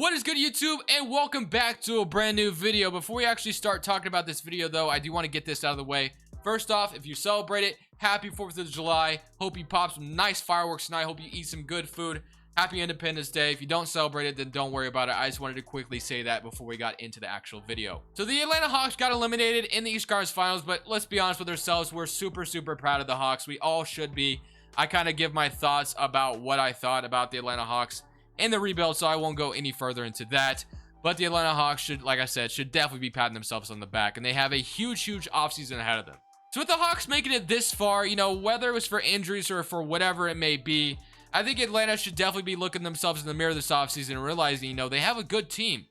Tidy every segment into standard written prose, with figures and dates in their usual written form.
What is good, YouTube, and welcome back to a brand new video. Before we actually start talking about this video, though, I do want to get this out of the way. First off, if you celebrate it, happy 4th of July. Hope you pop some nice fireworks tonight. Hope you eat some good food. Happy Independence Day. If you don't celebrate it, then don't worry about it. I just wanted to quickly say that before we got into the actual video. So the Atlanta Hawks got eliminated in the East Conference Finals, but let's be honest with ourselves. We're super proud of the Hawks. We all should be. I kind of give my thoughts about what I thought about the Atlanta Hawks in the rebuild, so I won't go any further into that. But the Atlanta Hawks should, like I said, should definitely be patting themselves on the back, and they have a huge offseason ahead of them. So with the Hawks making it this far, you know, whether it was for injuries or for whatever it may be, I think Atlanta should definitely be looking themselves in the mirror this offseason and realizing, you know, they have a good team.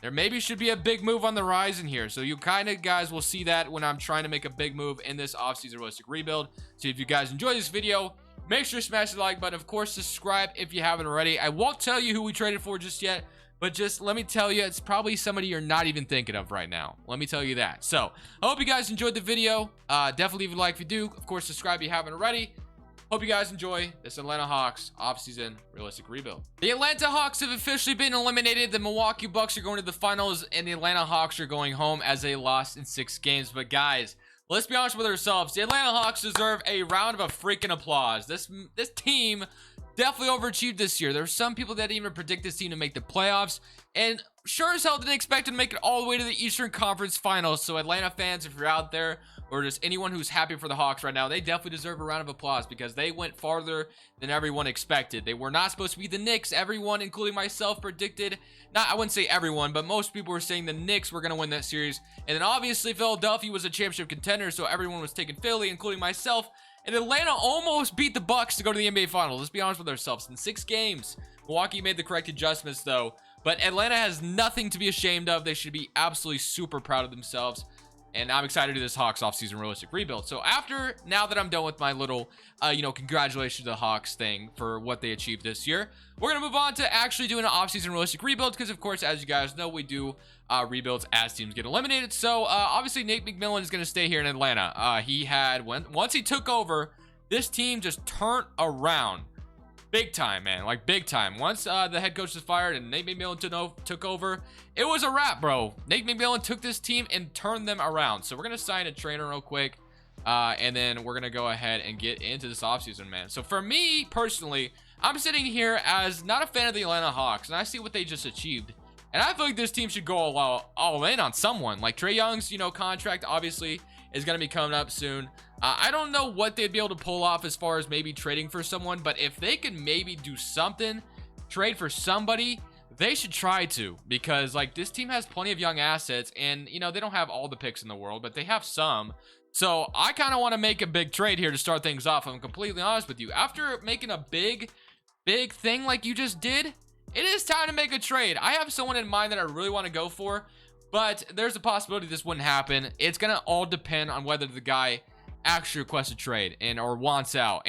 There maybe should be a big move on the horizon here. So you kind of guys will see that when I'm trying to make a big move in this offseason realistic rebuild. So if you guys enjoy this video, make sure to smash the like button. Of course, subscribe if you haven't already. I won't tell you who we traded for just yet, but just let me tell you, it's probably somebody you're not even thinking of right now. Let me tell you that. So I hope you guys enjoyed the video. Definitely leave a like if you do. Of course, subscribe if you haven't already. Hope you guys enjoy this Atlanta Hawks offseason realistic rebuild. The Atlanta Hawks have officially been eliminated. The Milwaukee Bucks are going to the finals, and the Atlanta Hawks are going home as they lost in 6 games. But guys, let's be honest with ourselves. The Atlanta Hawks deserve a round of a freaking applause. This team definitely overachieved this year. There were some people that didn't even predict this team to make the playoffs, and sure as hell didn't expect them to make it all the way to the Eastern Conference Finals. So Atlanta fans, if you're out there, or just anyone who's happy for the Hawks right now, they definitely deserve a round of applause because they went farther than everyone expected. They were not supposed to be the Knicks. Everyone, including myself, predicted, I wouldn't say everyone, but most people were saying the Knicks were going to win that series. And then obviously Philadelphia was a championship contender, so everyone was taking Philly, including myself. And Atlanta almost beat the Bucks to go to the NBA Finals. Let's be honest with ourselves. In 6 games, Milwaukee made the correct adjustments, though. But Atlanta has nothing to be ashamed of. They should be absolutely super proud of themselves. And I'm excited to do this Hawks offseason realistic rebuild. So now that I'm done with my little, congratulations to the Hawks thing for what they achieved this year, we're going to move on to actually doing an offseason realistic rebuild. Because, of course, as you guys know, we do rebuilds as teams get eliminated. So, obviously, Nate McMillan is going to stay here in Atlanta. Once he took over, this team just turned around. Big time, man. Like, big time. Once the head coach was fired and Nate McMillan took over, it was a wrap, bro. Nate McMillan took this team and turned them around. So we're going to sign a trainer real quick. And then we're going to go ahead and get into this offseason, man. So for me, personally, I'm sitting here as not a fan of the Atlanta Hawks. And I see what they just achieved. And I feel like this team should go all in on someone. Like Trae Young's, contract, obviously, is going to be coming up soon. I don't know what they'd be able to pull off as far as maybe trading for someone, but if they could maybe do something, trade for somebody, they should try to, because like this team has plenty of young assets, and they don't have all the picks in the world, but they have some. So I kind of want to make a big trade here to start things off. I'm completely honest with you. After making a big thing like you just did, it is time to make a trade. I have someone in mind that I really want to go for, but there's a possibility this wouldn't happen. It's gonna all depend on whether the guy actually requests a trade or wants out.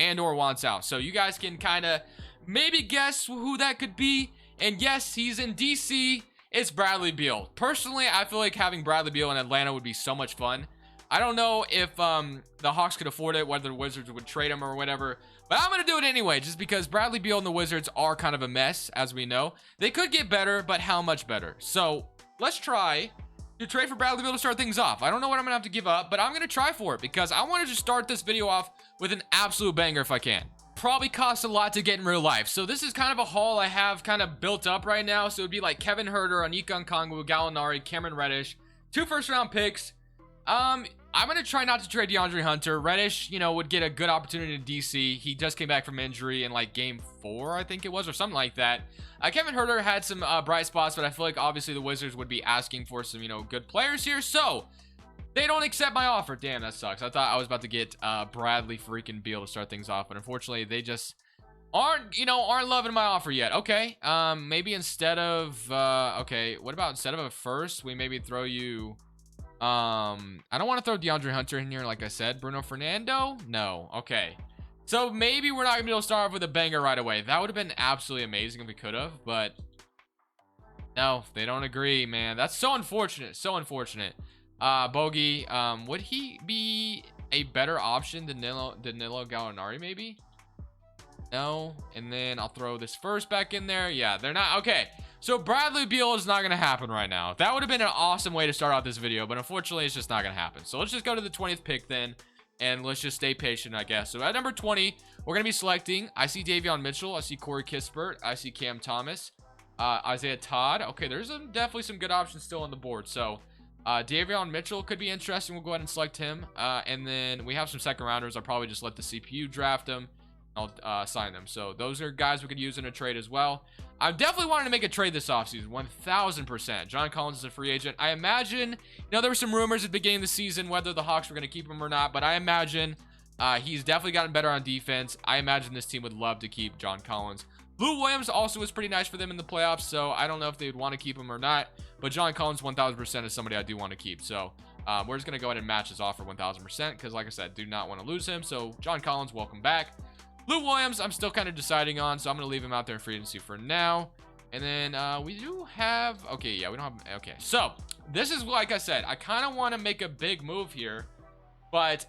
So you guys can kind of maybe guess who that could be. And yes, he's in DC. It's Bradley Beal. Personally, I feel like having Bradley Beal in Atlanta would be so much fun. I don't know if the Hawks could afford it, whether the Wizards would trade him or whatever, but I'm gonna do it anyway, just because Bradley Beal and the Wizards are kind of a mess, as we know. They could get better, but how much better? So let's try to trade for Bradley Beal to start things off. I don't know what I'm gonna have to give up, but I'm gonna try for it because I want to just start this video off with an absolute banger if I can. Probably costs a lot to get in real life. So this is kind of a haul I have kind of built up right now. So it would be like Kevin Huerter, Onyeka Okongwu, Gallinari, Cameron Reddish, 2 first-round picks. I'm going to try not to trade DeAndre Hunter. Reddish, would get a good opportunity in DC. He just came back from injury in like game 4, I think it was, or something like that. Kevin Huerter had some bright spots, but I feel like obviously the Wizards would be asking for some, good players here. So they don't accept my offer. Damn, that sucks. I thought I was about to get Bradley freaking Beal to start things off, but unfortunately they just aren't loving my offer yet. Okay, maybe instead of okay, what about instead of a first, we maybe throw you I don't want to throw DeAndre Hunter in here, like I said. Bruno Fernando? No. Okay. So maybe we're not going to be able to start off with a banger right away. That would have been absolutely amazing if we could have, but no, they don't agree, man. That's so unfortunate. So unfortunate. Bogey, would he be a better option than Danilo Gallinari, maybe? No. And then I'll throw this first back in there. Yeah, they're not. Okay. So Bradley Beal is not going to happen right now. That would have been an awesome way to start out this video, but unfortunately, it's just not going to happen. So let's just go to the 20th pick then, and let's just stay patient, I guess. So at number 20, we're going to be selecting, I see Davion Mitchell, I see Corey Kispert, I see Cam Thomas, Isaiah Todd. Okay, there's definitely some good options still on the board. So Davion Mitchell could be interesting. We'll go ahead and select him. And then we have some second rounders. I'll probably just let the CPU draft them. I'll sign them. So those are guys we could use in a trade as well. I definitely wanted to make a trade this offseason, 1000%. John Collins is a free agent. I imagine, you know, there were some rumors at the beginning of the season whether the Hawks were going to keep him or not, but I imagine he's definitely gotten better on defense. I imagine this team would love to keep John Collins. Lou Williams also was pretty nice for them in the playoffs, so I don't know if they would want to keep him or not, but John Collins 1000% is somebody I do want to keep. So we're just going to go ahead and match his offer 1000% because, like I said, do not want to lose him. So John Collins, welcome back. Lou Williams, I'm still kind of deciding on, so I'm going to leave him out there in free agency for now. And then we do have, okay, yeah, we don't have, okay. So this is, like I said, I kind of want to make a big move here, but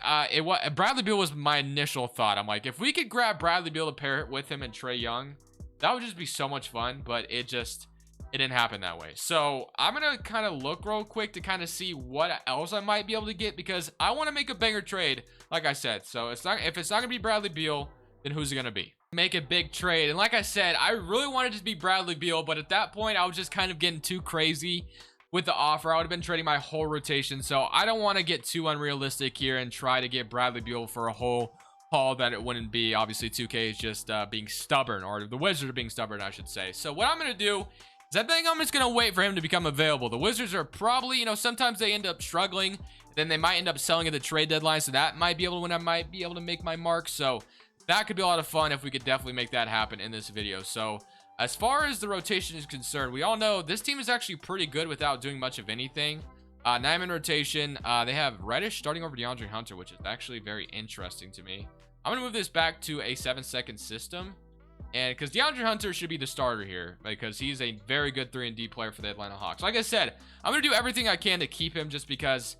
Bradley Beal was my initial thought. I'm like, if we could grab Bradley Beal to pair it with him and Trae Young, that would just be so much fun, but it didn't happen that way. So I'm going to kind of look real quick to kind of see what else I might be able to get because I want to make a banger trade, like I said. So if it's not going to be Bradley Beal, then who's it going to be? Make a big trade. And like I said, I really wanted it to be Bradley Beal, but at that point, I was just kind of getting too crazy with the offer. I would have been trading my whole rotation. So I don't want to get too unrealistic here and try to get Bradley Beal for a whole haul that it wouldn't be. Obviously, 2K is just being stubborn, or the Wizards are being stubborn, I should say. So what I'm going to do is I think I'm just going to wait for him to become available. The Wizards are probably, you know, sometimes they end up struggling. Then they might end up selling at the trade deadline. So that might be able to, when I might be able to make my mark. So that could be a lot of fun if we could definitely make that happen in this video. So as far as the rotation is concerned, we all know this team is actually pretty good without doing much of anything. 9-man rotation. They have Reddish starting over DeAndre Hunter, which is actually very interesting to me. I'm going to move this back to a 7-second system. And because DeAndre Hunter should be the starter here because he's a very good 3-and-D player for the Atlanta Hawks. Like I said, I'm going to do everything I can to keep him just because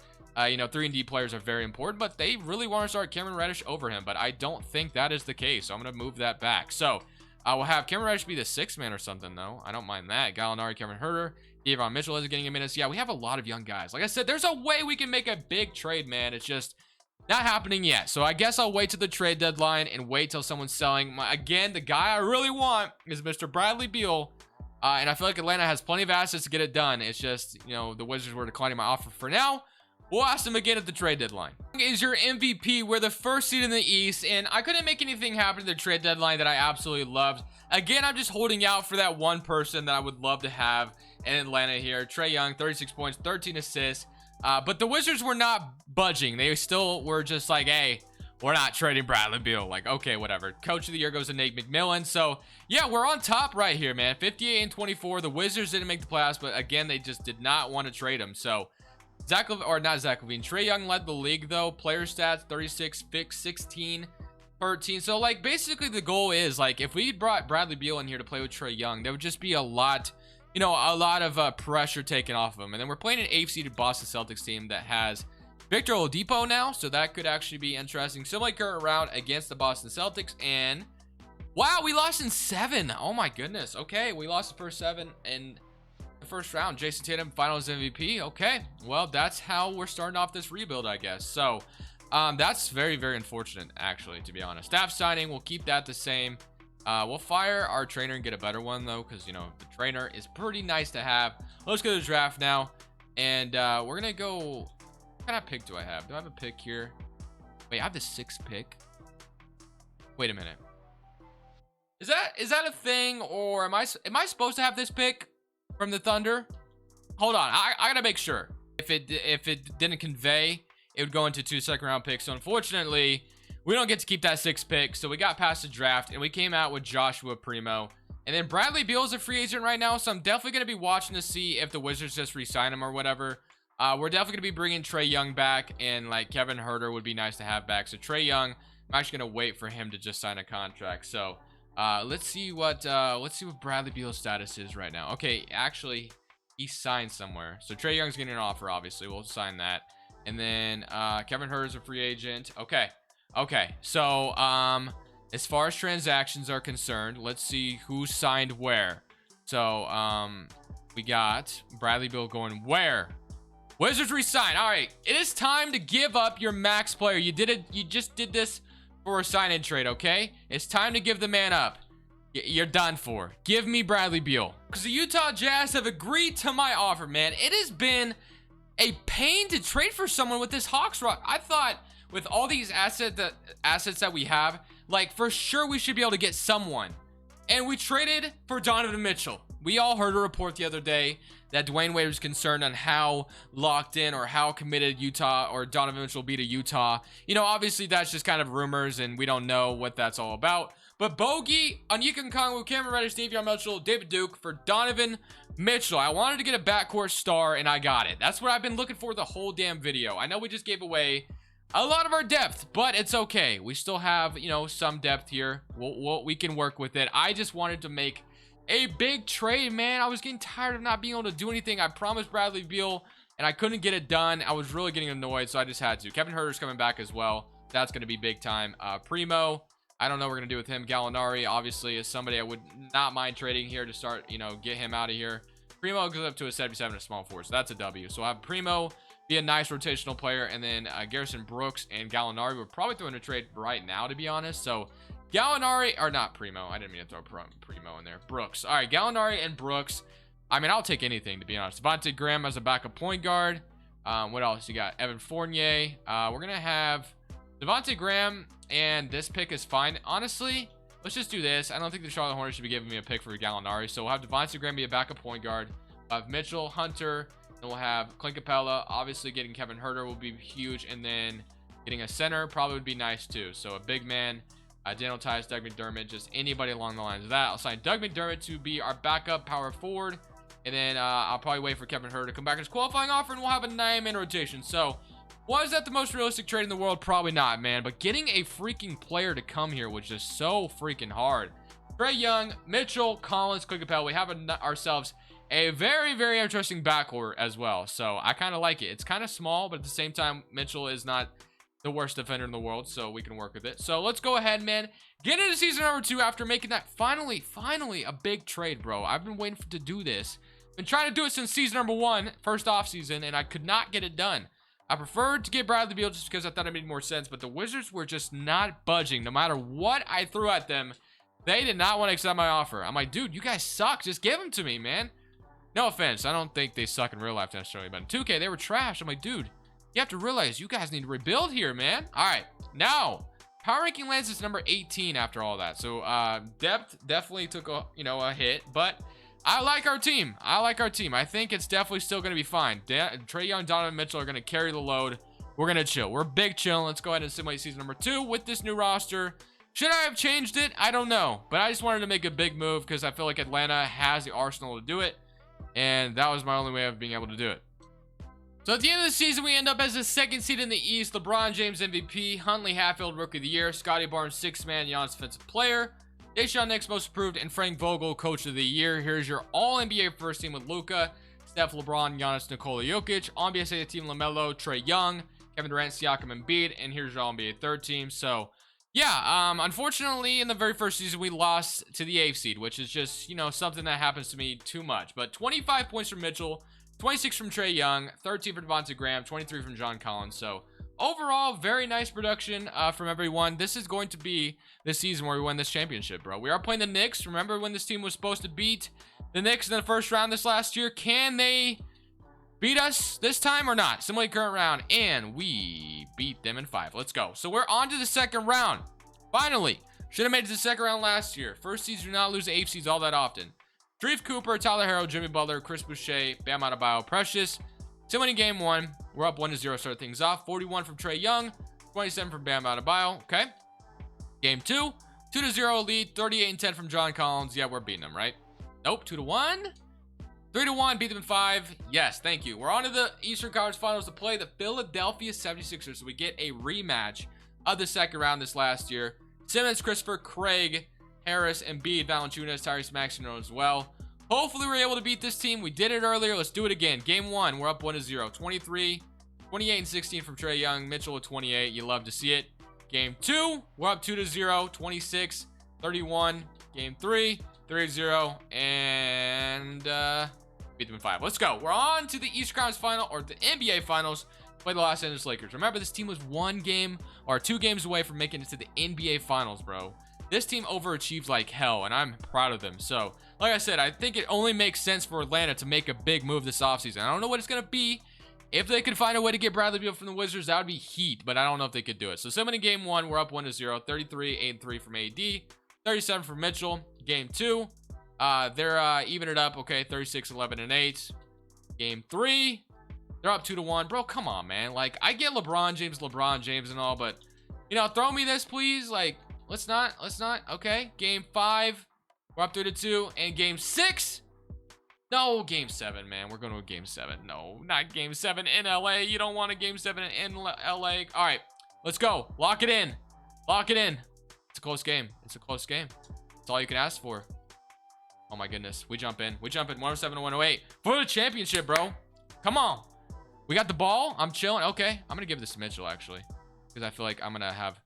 you know, 3-and-D players are very important, but they really want to start Cameron Reddish over him, but I don't think that is the case, so I'm going to move that back. So, we'll have Cameron Reddish be the 6th man or something, though. I don't mind that. Gallinari, Kevin Huerter, Davion Mitchell isn't getting a minutes. Yeah, we have a lot of young guys. Like I said, there's a way we can make a big trade, man. It's just not happening yet. So, I guess I'll wait till the trade deadline and wait till someone's selling. Again, the guy I really want is Mr. Bradley Beal, and I feel like Atlanta has plenty of assets to get it done. It's just, you know, the Wizards were declining my offer for now. We'll ask them again at the trade deadline. Is your MVP? We're the first seed in the East, and I couldn't make anything happen at the trade deadline that I absolutely loved. Again, I'm just holding out for that one person that I would love to have in Atlanta here. Trae Young, 36 points, 13 assists. But the Wizards were not budging. They still were just like, hey, we're not trading Bradley Beal. Like, okay, whatever. Coach of the year goes to Nate McMillan. So, yeah, we're on top right here, man. 58-24. The Wizards didn't make the playoffs, but again, they just did not want to trade him. So, Trae Young led the league though. Player stats 36, 16, 13. So like basically the goal is like if we brought Bradley Beal in here to play with Trae Young, there would just be a lot, you know, a lot of pressure taken off of him. And then we're playing an 8th seeded Boston Celtics team that has Victor Oladipo now, so that could actually be interesting. Similar current round against the Boston Celtics, and wow, we lost in 7. Oh my goodness. Okay, we lost the first 7 and first round. Jason Tatum, finals MVP. Okay, well, that's how we're starting off this rebuild, I guess. So that's very, very unfortunate, actually, to be honest. Staff signing, we'll keep that the same. We'll fire our trainer and get a better one, though, because, you know, the trainer is pretty nice to have. Let's go to the draft now, and we're gonna go. What kind of pick do I have? Do I have a pick here? Wait, I have the 6th pick. Wait a minute. Is that a thing, or am I supposed to have this pick from the Thunder? Hold on, I gotta make sure. If it didn't convey, it would go into 2 second-round picks. So unfortunately, we don't get to keep that 6th pick. So we got past the draft, and we came out with Joshua Primo. And then Bradley Beal is a free agent right now, so I'm definitely gonna be watching to see if the Wizards just re-sign him or whatever. We're definitely gonna be bringing Trae Young back, and like Kevin Huerter would be nice to have back. So Trae Young, I'm actually gonna wait for him to just sign a contract. So let's see what Bradley Beal's status is right now. Okay, actually, he signed somewhere. So Trae Young's getting an offer, obviously. We'll sign that. And then Kevin Huerter's a free agent. Okay. So as far as transactions are concerned, let's see who signed where. So, we got Bradley Beal going where? Wizards resign. All right, it is time to give up your max player. You did it. You just did this for a sign-in trade, okay? It's time to give the man up. You're done for. Give me Bradley Beal. Because the Utah Jazz have agreed to my offer, man. It has been a pain to trade for someone with this Hawks rock. I thought with all these assets that we have, like for sure we should be able to get someone. And we traded for Donovan Mitchell. We all heard a report the other day that Dwayne Wade was concerned on how locked in or how committed Utah or Donovan Mitchell will be to Utah. You know, obviously that's just kind of rumors and we don't know what that's all about. But Bogey, Onyeka Okongwu, Cameron Reddish, Davion Mitchell, David Duke for Donovan Mitchell. I wanted to get a backcourt star and I got it. That's what I've been looking for the whole damn video. I know we just gave away a lot of our depth, but it's okay. We still have, you know, some depth here. We can work with it. I just wanted to make a big trade, man. I was getting tired of not being able to do anything. I promised Bradley Beal, and I couldn't get it done. I was really getting annoyed, so I just had to. Kevin Huerter's coming back as well. That's going to be big time. Primo, I don't know what we're going to do with him. Gallinari, obviously, is somebody I would not mind trading here to start, you know, get him out of here. Primo goes up to a 77 at small forward, so that's a W. So I have Primo be a nice rotational player, and then Garrison Brooks and Gallinari. We're probably throwing a trade right now, to be honest. So Gallinari, or not Primo. I didn't mean to throw Primo in there. Brooks. All right, Gallinari and Brooks. I mean, I'll take anything, to be honest. Devontae Graham as a backup point guard. What else? You got Evan Fournier. We're going to have Devontae Graham, and this pick is fine. Honestly, let's just do this. I don't think the Charlotte Hornets should be giving me a pick for Gallinari. So we'll have Devontae Graham be a backup point guard. We'll have Mitchell, Hunter, and we'll have Clint Capella. Obviously, getting Kevin Huerter will be huge. And then getting a center probably would be nice, too. So a big man. Daniel Tice, Doug McDermott, just anybody along the lines of that. I'll sign Doug McDermott to be our backup power forward. And then I'll probably wait for Kevin Huerter to come back in his qualifying offer, and we'll have a 9-man rotation. So, was that the most realistic trade in the world? Probably not, man. But getting a freaking player to come here was just so freaking hard. Trae Young, Mitchell, Collins, Clint Capella. We have ourselves a very, very interesting backcourt as well. So, I kind of like it. It's kind of small, but at the same time, Mitchell is not the worst defender in the world, so we can work with it. So let's go ahead, man. Get into season number 2 after making that finally a big trade, bro. I've been waiting to do this. Been trying to do it since season number 1, first off season, and I could not get it done. I preferred to get Bradley Beal just because I thought it made more sense, but the Wizards were just not budging. No matter what I threw at them, they did not want to accept my offer. I'm like, dude, you guys suck. Just give them to me, man. No offense. I don't think they suck in real life necessarily, but in 2K, they were trash. I'm like, dude, you have to realize you guys need to rebuild here, man. All right, now power ranking lands is number 18 after all that. So depth definitely took a hit, but I like our team. I think it's definitely still going to be fine. Trae Young, Donovan Mitchell are going to carry the load. We're going to chill. We're big chilling. Let's go ahead and simulate season number 2 with this new roster. Should I have changed it? I don't know, but I just wanted to make a big move because I feel like Atlanta has the arsenal to do it, and that was my only way of being able to do it. So at the end of the season, we end up as the 2nd seed in the East. LeBron James MVP, Huntley Hatfield Rookie of the Year, Scotty Barnes 6th man, Giannis Defensive Player, Deshaun Nix Most Improved, and Frank Vogel Coach of the Year. Here's your All-NBA first team with Luka, Steph, LeBron, Giannis, Nikola Jokic, All-NBA team LaMelo, Trae Young, Kevin Durant, Siakam, and Embiid, and here's your All-NBA third team. So yeah, unfortunately, in the very first season, we lost to the 8th seed, which is just, something that happens to me too much. But 25 points from Mitchell, 26 from Trae Young, 13 from Devontae Graham, 23 from John Collins. So overall, very nice production from everyone. This is going to be the season where we win this championship, bro. We are playing the Knicks. Remember when this team was supposed to beat the Knicks in the first round this last year? Can they beat us this time or not? Simulate current round, and we beat them in 5. Let's go. So we're on to the second round. Finally. Should have made it to the second round last year. First seeds do not lose to 8th seeds all that often. Sharif Cooper, Tyler Herro, Jimmy Butler, Chris Boucher, Bam Adebayo, Precious. Still winning game 1. We're up 1-0, start things off. 41 from Trae Young, 27 from Bam Adebayo. Okay. Game 2, 2-0 lead, 38-10 from John Collins. Yeah, we're beating them, right? Nope, 2-1. 3-1, beat them in 5. Yes, thank you. We're on to the Eastern Conference Finals to play the Philadelphia 76ers. So we get a rematch of the second round this last year. Simmons, Christopher, Craig, Harris, Embiid, Valanciunas, Tyrese Maxey as well. Hopefully we're able to beat this team. We did it earlier. Let's do it again. Game 1, we're up 1-0. 23, 28, and 16 from Trae Young. Mitchell with 28. You love to see it. Game 2, we're up 2-0. 26, 31. Game 3, 3-0, and beat them in 5. Let's go. We're on to the East Conference Final, or the NBA Finals. Play the Los Angeles Lakers. Remember, this team was 1 game or 2 games away from making it to the NBA Finals, bro. This team overachieved like hell, and I'm proud of them. So, like I said, I think it only makes sense for Atlanta to make a big move this offseason. I don't know what it's going to be. If they could find a way to get Bradley Beal from the Wizards, that would be heat, but I don't know if they could do it. So, similar to game 1, we're up 1-0. 33, 8-3 from AD. 37 from Mitchell. Game 2, they're even it up. Okay, 36, 11, and 8. Game 3, they're up 2-1. Bro, come on, man. Like, I get LeBron James and all, but, you know, throw me this, please. Like, let's not. Okay, game 5, we're up 3-2. And game 6, no, game 7, man. We're going to a game 7. No, not game 7 in LA. You don't want a game 7 in LA. All right, let's go. Lock it in. It's a close game. That's all you can ask for. Oh my goodness. We jump in. 107-108 for the championship, bro. Come on. We got the ball. I'm chilling. Okay, I'm gonna give this to Mitchell, actually, because I feel like I'm gonna have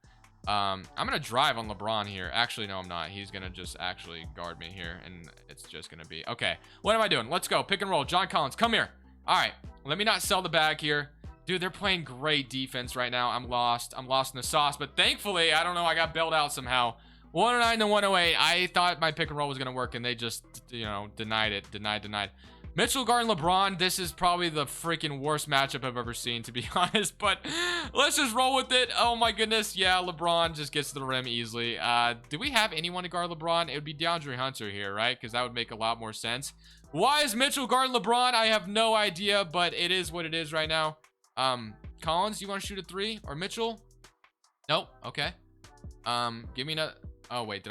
I'm gonna drive on LeBron here. Actually, no, I'm not. He's gonna just actually guard me here, and it's just gonna be okay. What am I doing? Let's go. Pick and roll. John Collins, come here. All right, let me not sell the bag here. Dude, they're playing great defense right now. I'm lost in the sauce, but thankfully, I don't know, I got bailed out somehow. 109-108. I thought my pick and roll was gonna work, and they just, you know, denied it. Denied. Mitchell guarding LeBron. This is probably the freaking worst matchup I've ever seen, to be honest, but let's just roll with it. Oh my goodness. Yeah, LeBron just gets to the rim easily. Do we have anyone to guard LeBron? It would be DeAndre Hunter here, right? Because that would make a lot more sense. Why is Mitchell guarding LeBron? I have no idea, but it is what it is right now. Collins, you want to shoot a 3? Or Mitchell? Nope. Okay. Give me another. Oh, wait,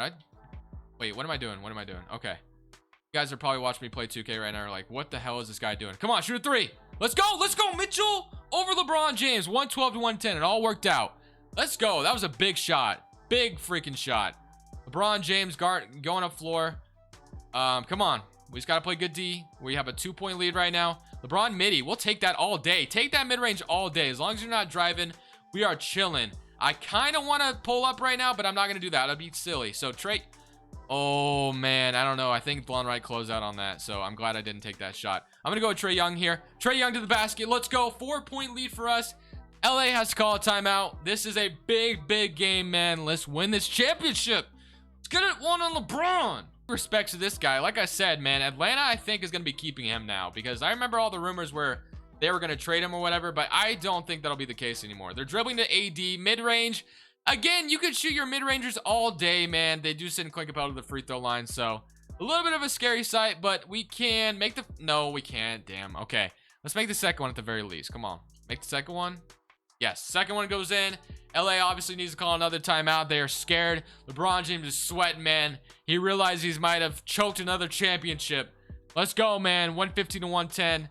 wait, what am I doing? Okay. You guys are probably watching me play 2K right now. Are like, what the hell is this guy doing? Come on, shoot a 3. Let's go, Mitchell over LeBron James. 112-110. It all worked out. Let's go. That was a big shot. Big freaking shot. LeBron James going up floor. Come on. We just got to play good D. We have a 2-point lead right now. LeBron midi. We'll take that all day. Take that mid-range all day. As long as you're not driving, we are chilling. I kind of want to pull up right now, but I'm not going to do that. That'd be silly. So, Trey. Oh, man. I don't know. I think Blonde Wright closed out on that, so I'm glad I didn't take that shot. I'm going to go with Trae Young here. Trae Young to the basket. Let's go. 4-point lead for us. LA has to call a timeout. This is a big game, man. Let's win this championship. Let's get it one on LeBron. Respects to this guy. Like I said, man, Atlanta, I think, is going to be keeping him now, because I remember all the rumors where they were going to trade him or whatever, but I don't think that'll be the case anymore. They're dribbling to AD, mid-range. Again, you could shoot your mid-rangers all day, man. They do send Clint Capella to the free throw line, so a little bit of a scary sight, but we can make the... No, we can't. Damn. Okay. Let's make the second one at the very least. Come on. Make the second one. Yes. Second one goes in. LA obviously needs to call another timeout. They are scared. LeBron James is sweating, man. He realized he might have choked another championship. Let's go, man. 115-110. We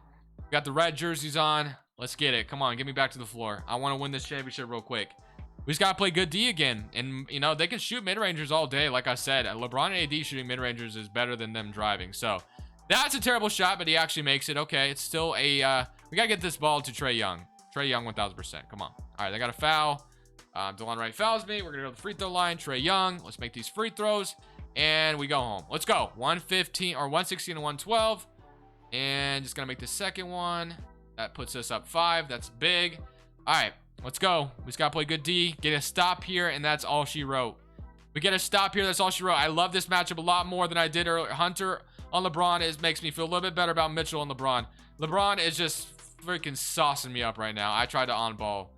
got the red jerseys on. Let's get it. Come on. Get me back to the floor. I want to win this championship real quick. We just got to play good D again. And, you know, they can shoot mid-rangers all day. Like I said, LeBron and AD shooting mid-rangers is better than them driving. So, that's a terrible shot, but he actually makes it. Okay, it's still a... we got to get this ball to Trae Young. Trae Young, 1,000%. Come on. All right, they got a foul. DeLon Wright fouls me. We're going to go to the free throw line. Trae Young. Let's make these free throws. And we go home. Let's go. 115 or 116 to 112. And just going to make the second one. That puts us up 5. That's big. All right. Let's go. We just got to play good D. Get a stop here, and that's all she wrote. We get a stop here. That's all she wrote. I love this matchup a lot more than I did earlier. Hunter on LeBron makes me feel a little bit better about Mitchell and LeBron. LeBron is just freaking saucing me up right now. I tried to on-ball.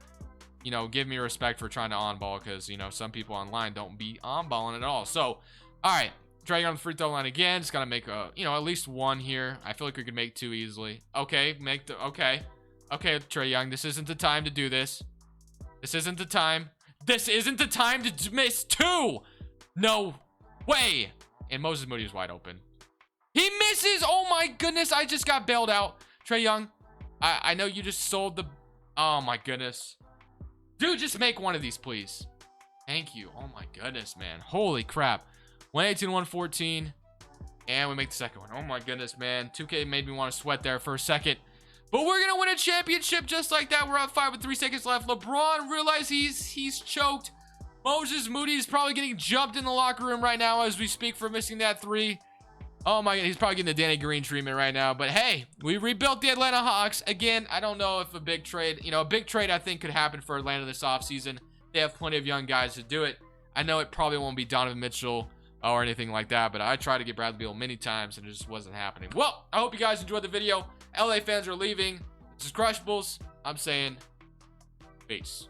You know, give me respect for trying to on-ball, because, you know, some people online don't be on-balling at all. So, all right. Trying on the free throw line again. Just got to make, you know, at least 1 here. I feel like we could make 2 easily. Okay. Okay, Trae Young. This isn't the time to do this. This isn't the time. This isn't the time to miss 2. No way. And Moses Moody is wide open. He misses. Oh my goodness. I just got bailed out. Trae Young, I know you just sold the... Oh my goodness. Dude, just make one of these, please. Thank you. Oh my goodness, man. Holy crap. 118-114. And we make the second one. Oh my goodness, man. 2K made me want to sweat there for a second. But we're going to win a championship just like that. We're up 5 with 3 seconds left. LeBron realized he's choked. Moses Moody is probably getting jumped in the locker room right now as we speak for missing that 3. Oh my god, he's probably getting the Danny Green treatment right now. But hey, we rebuilt the Atlanta Hawks. Again, I don't know if a big trade, a big trade I think could happen for Atlanta this offseason. They have plenty of young guys to do it. I know it probably won't be Donovan Mitchell or anything like that, but I tried to get Bradley Beal many times and it just wasn't happening. Well, I hope you guys enjoyed the video. LA fans are leaving. This is Crushables. I'm saying peace.